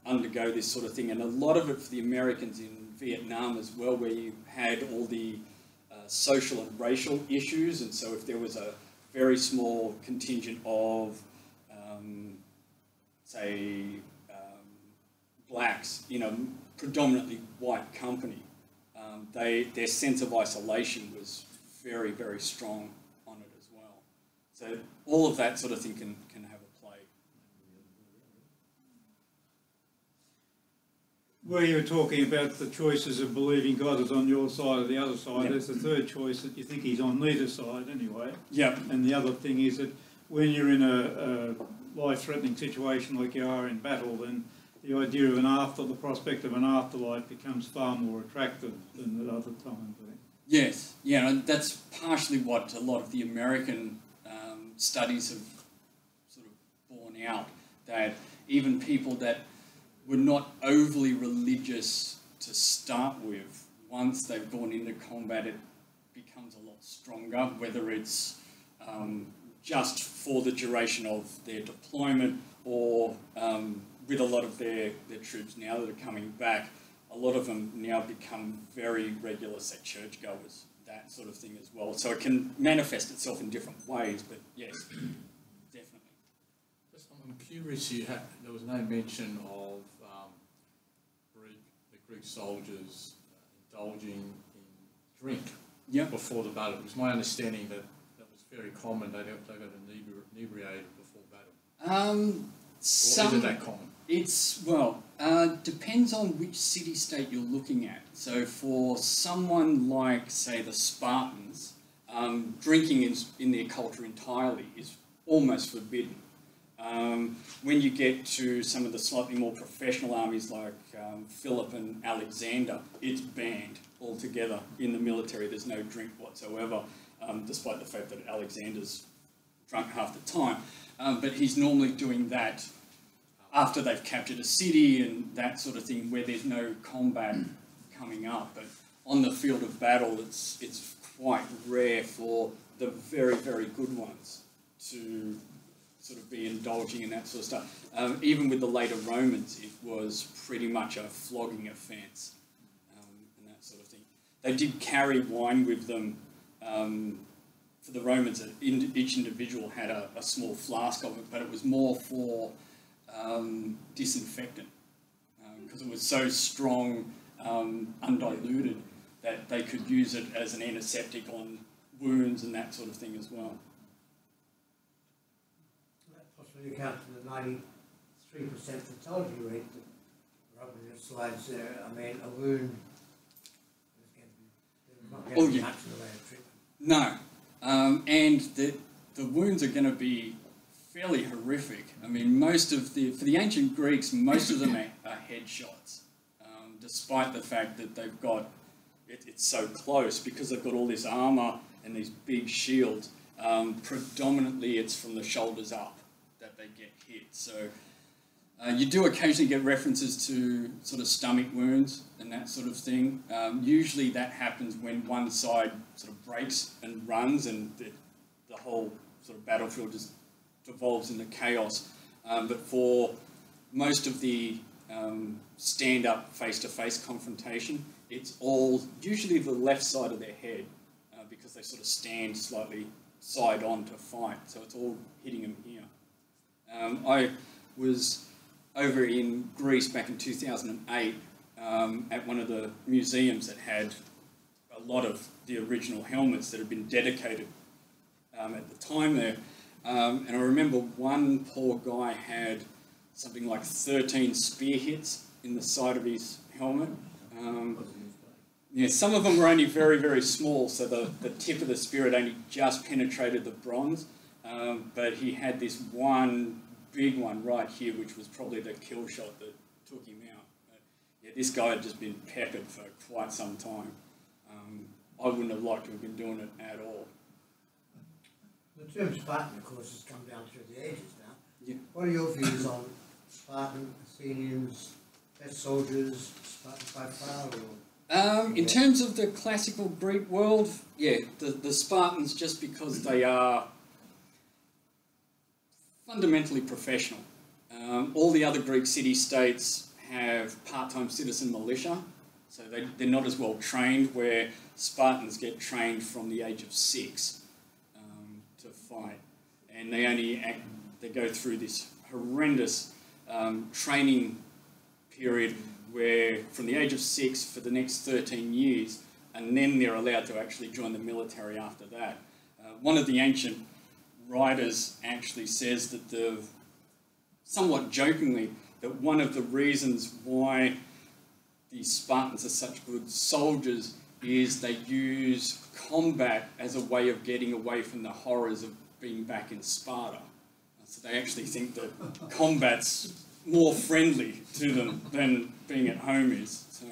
undergo this sort of thing. And a lot of it for the Americans in Vietnam as well, where you had all the social and racial issues. And so if there was a very small contingent of, say, blacks in a predominantly white company, their sense of isolation was very, very strong on it as well. So all of that sort of thing can have a play. Where you're talking about the choices of believing God is on your side or the other side, Yep. there's the third choice that you think he's on neither side anyway. Yeah. And the other thing is that when you're in a life-threatening situation like you are in battle, then the idea of the prospect of an afterlife becomes far more attractive than at other times, I think. Yes, yeah, and that's partially what a lot of the American studies have sort of borne out, that even people that were not overly religious to start with, once they've gone into combat, it becomes a lot stronger, whether it's just for the duration of their deployment or with a lot of their troops now that are coming back, a lot of them now become very regular, say, churchgoers, that sort of thing as well. So it can manifest itself in different ways, but yes, definitely. Just, I'm curious, there was no mention of the Greek soldiers indulging in drink before the battle. It was my understanding that was very common. They got inebriated before battle. Or isn't that common? It's, well, depends on which city-state you're looking at. So for someone like, say, the Spartans, drinking in their culture entirely is almost forbidden. When you get to some of the slightly more professional armies like Philip and Alexander, it's banned altogether in the military. There's no drink whatsoever, despite the fact that Alexander's drunk half the time. But he's normally doing that after they've captured a city and that sort of thing, where there's no combat coming up. But on the field of battle, it's quite rare for the very, very good ones to sort of be indulging in that sort of stuff. Even with the later Romans, it was pretty much a flogging offence and that sort of thing. They did carry wine with them. For the Romans, each individual had a small flask of it, but it was more for disinfectant, because it was so strong, undiluted, that they could use it as an antiseptic on wounds and that sort of thing as well. That possibly accounts for the 93% fatality rate that Rob in your slides there. I mean, a wound is not getting much in the way of treatment. No, and the wounds are going to be fairly horrific. I mean, for the ancient Greeks, most of them are headshots, despite the fact that they've got, it's so close, because they've got all this armour and these big shields. Predominantly it's from the shoulders up that they get hit. So you do occasionally get references to sort of stomach wounds and that sort of thing. Usually that happens when one side sort of breaks and runs, and the whole sort of battlefield just devolves into chaos. But for most of the stand-up face-to-face confrontation, it's all usually the left side of their head, because they sort of stand slightly side on to fight, so it's all hitting them here. I was over in Greece back in 2008 at one of the museums that had a lot of the original helmets that had been dedicated at the time there. And I remember one poor guy had something like 13 spear hits in the side of his helmet. Yeah, some of them were only very, very small, so the tip of the spear had only just penetrated the bronze. But he had this one big one right here, which was probably the kill shot that took him out. But yeah, this guy had just been peppered for quite some time. I wouldn't have liked to have been doing it at all. The term Spartan, of course, has come down through the ages now. Yeah. What are your views on Spartan, Athenians, best soldiers, Spartan by far, or? In terms of the classical Greek world, yeah, the Spartans, just because they are fundamentally professional. All the other Greek city-states have part-time citizen militia, so they're not as well trained, where Spartans get trained from the age of 6 to fight. And they go through this horrendous training period where from the age of 6 for the next 13 years, and then they're allowed to actually join the military after that. One of the ancient writers actually says that somewhat jokingly, that one of the reasons why the Spartans are such good soldiers is they use combat as a way of getting away from the horrors of being back in Sparta. So they actually think that combat's more friendly to them than being at home is. So,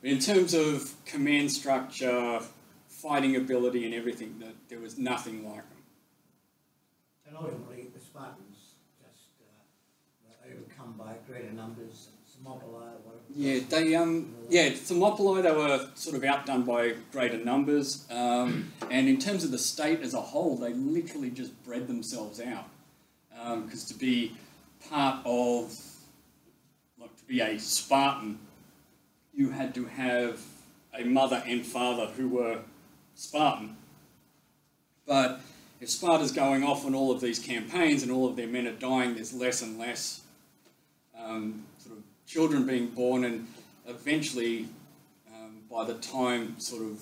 in terms of command structure, fighting ability and everything, there was nothing like them. And ultimately, the Spartans just were overcome by greater numbers, Thermopylae, whatever. Thermopylae, they were sort of outdone by greater numbers. And in terms of the state as a whole, they literally just bred themselves out. Because to be part of, to be a Spartan, you had to have a mother and father who were Spartan. But if Sparta's going off on all of these campaigns and all of their men are dying, there's less and less sort of children being born, and eventually, by the time sort of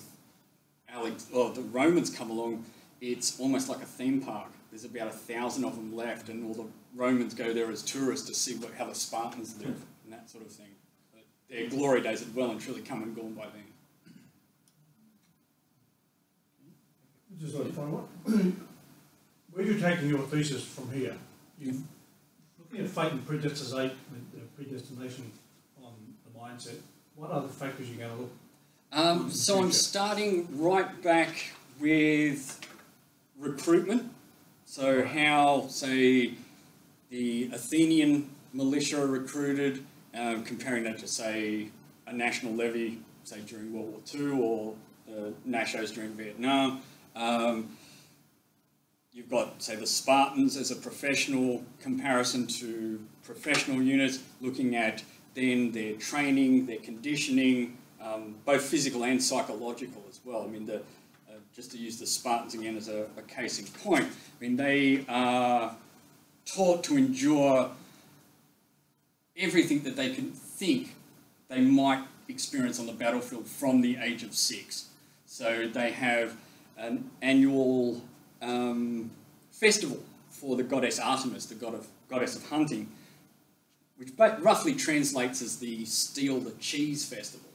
the Romans come along, it's almost like a theme park. There's about 1,000 of them left, and all the Romans go there as tourists to see how the Spartans live and that sort of thing. But their glory days had well and truly come and gone by then. Just like a follow-up. Where are you taking your thesis from here? You're looking at fate and predestination on the mindset. What other factors are you going to look? So I'm starting right back with recruitment. So how, say, the Athenian militia are recruited, comparing that to, say, a national levy, say, during World War II or the Nashos during Vietnam. You've got, say, the Spartans as a professional comparison to professional units, looking at then their training, their conditioning, both physical and psychological as well. I mean, just to use the Spartans again as a case in point, I mean, they are taught to endure everything that they can think they might experience on the battlefield from the age of 6. So they have an annual festival for the goddess Artemis, the goddess of hunting, which roughly translates as the Steal the Cheese Festival.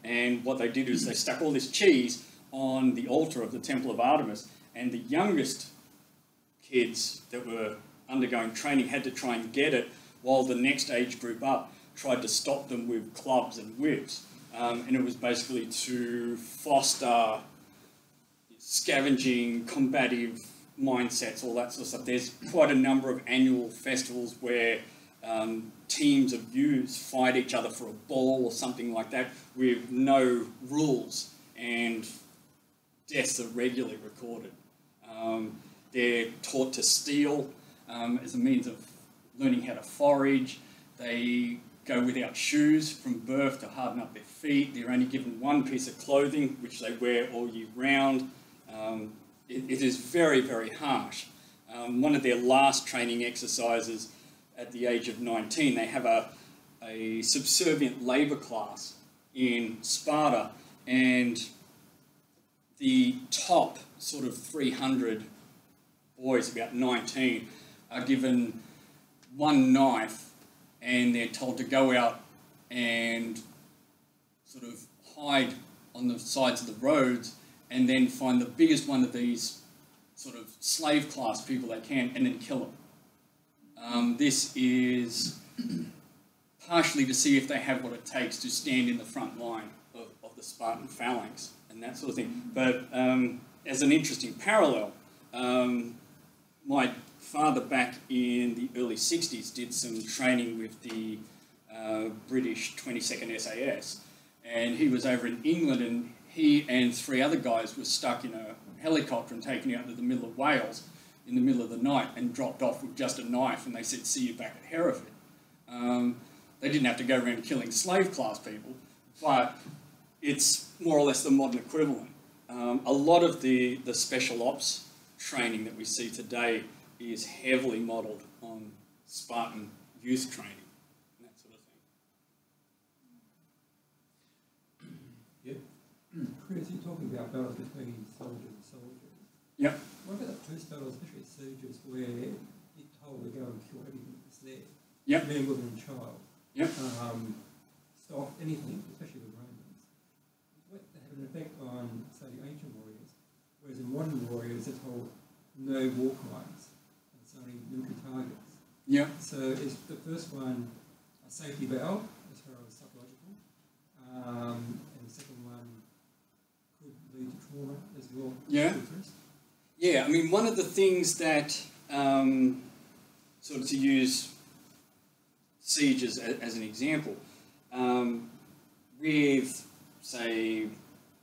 And what they did is they stuck all this cheese on the altar of the Temple of Artemis, and the youngest kids that were undergoing training had to try and get it, while the next age group up tried to stop them with clubs and whips. And it was basically to foster scavenging, combative mindsets, all that sort of stuff. There's quite a number of annual festivals where teams of youths fight each other for a ball or something like that with no rules, and deaths are regularly recorded. They're taught to steal as a means of learning how to forage. They go without shoes from birth to harden up their feet. They're only given one piece of clothing, which they wear all year round. It is very, very harsh. One of their last training exercises at the age of 19, they have a subservient labour class in Sparta, and the top sort of 300 boys, about 19, are given one knife, and they're told to go out and sort of hide on the sides of the roads, and then find the biggest one of these sort of slave class people they can and then kill them. This is partially to see if they have what it takes to stand in the front line of the Spartan phalanx and that sort of thing. But as an interesting parallel, my father back in the early 60s did some training with the British 22nd SAS, and he was over in England, and he and 3 other guys were stuck in a helicopter and taken out to the middle of Wales in the middle of the night and dropped off with just a knife, and they said, see you back at Hereford. They didn't have to go around killing slave class people, but it's more or less the modern equivalent. A lot of the special ops training that we see today is heavily modelled on Spartan youth training and that sort of thing. Yeah. Chris, you're talking about battles between soldiers and soldiers. Yep. What about the first battles, especially at sieges, where you're told to go and kill everything that's there? Yep. Man, woman and child. Yep. Stop anything, especially the Romans. What had an effect on, say, the ancient warriors, whereas in modern warriors they're told no war crimes, and it's only military targets. Yeah. So is the first one a safety valve as far as psychological, and the second one could lead to trauma as well? Yeah. Yeah, I mean, one of the things that, sort of to use sieges as an example, with, say,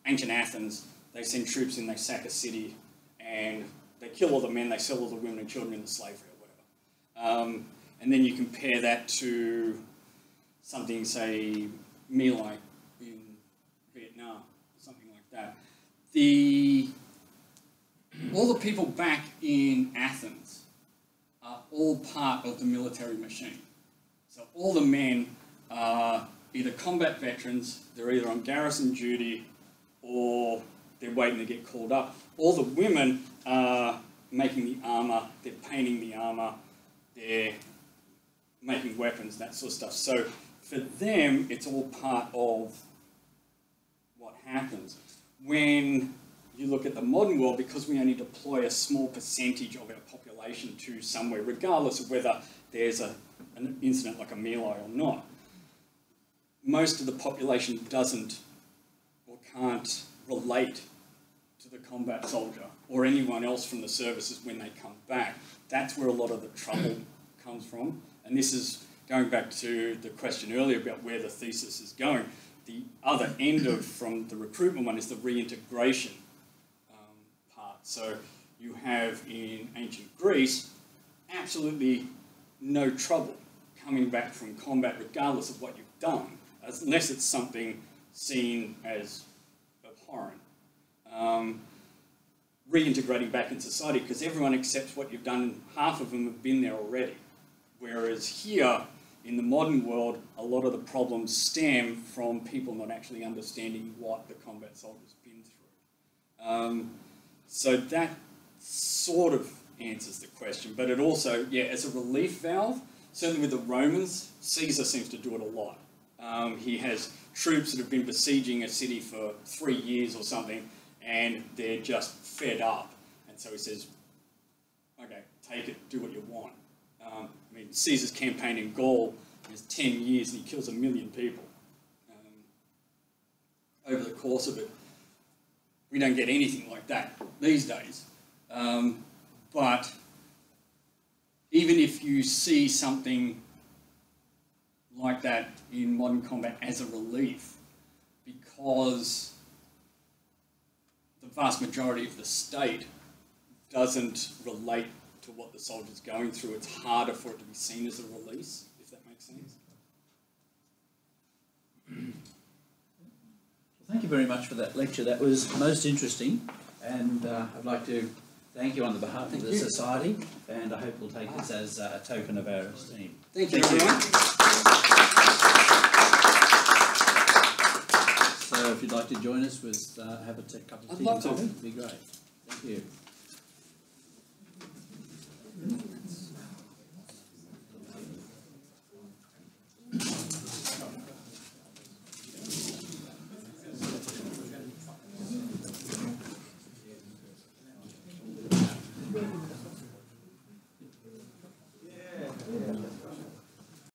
ancient Athens, they send troops in, they sack a city, and they kill all the men, they sell all the women and children into slavery or whatever. And then you compare that to something, say, My Lai in Vietnam, something like that. All the people back in Athens are all part of the military machine. So all the men are either combat veterans, they're either on garrison duty, or they're waiting to get called up. All the women are making the armour, they're painting the armour, they're making weapons, that sort of stuff. So for them, it's all part of what happens. When you look at the modern world, because we only deploy a small percentage of our population to somewhere, regardless of whether there's an incident like a My Lai or not, most of the population doesn't or can't relate to the combat soldier or anyone else from the services when they come back. That's where a lot of the trouble comes from. And this is going back to the question earlier about where the thesis is going. The other end of from the recruitment one is the reintegration part. So you have in ancient Greece absolutely no trouble coming back from combat regardless of what you've done, unless it's something seen as abhorrent. Reintegrating back in society because everyone accepts what you've done and half of them have been there already. Whereas here, in the modern world, a lot of the problems stem from people not actually understanding what the combat soldier's been through. So that sort of answers the question, but it also, yeah, as a relief valve, certainly with the Romans, Caesar seems to do it a lot. He has troops that have been besieging a city for 3 years or something, and they're just fed up. And so he says, okay, take it, do what you want. I mean, Caesar's campaign in Gaul is 10 years and he kills 1 million people over the course of it. We don't get anything like that these days. But even if you see something like that in modern combat as a relief, because the vast majority of the state doesn't relate to what the soldier's going through, it's harder for it to be seen as a release, if that makes sense. Well, thank you very much for that lecture. That was most interesting, and I'd like to thank you on the behalf of the Society, and I hope we'll take this as a token of our esteem. Thank you, everyone. So if you'd like to join us with have a couple of tea and coffee, it'd be great. Thank you.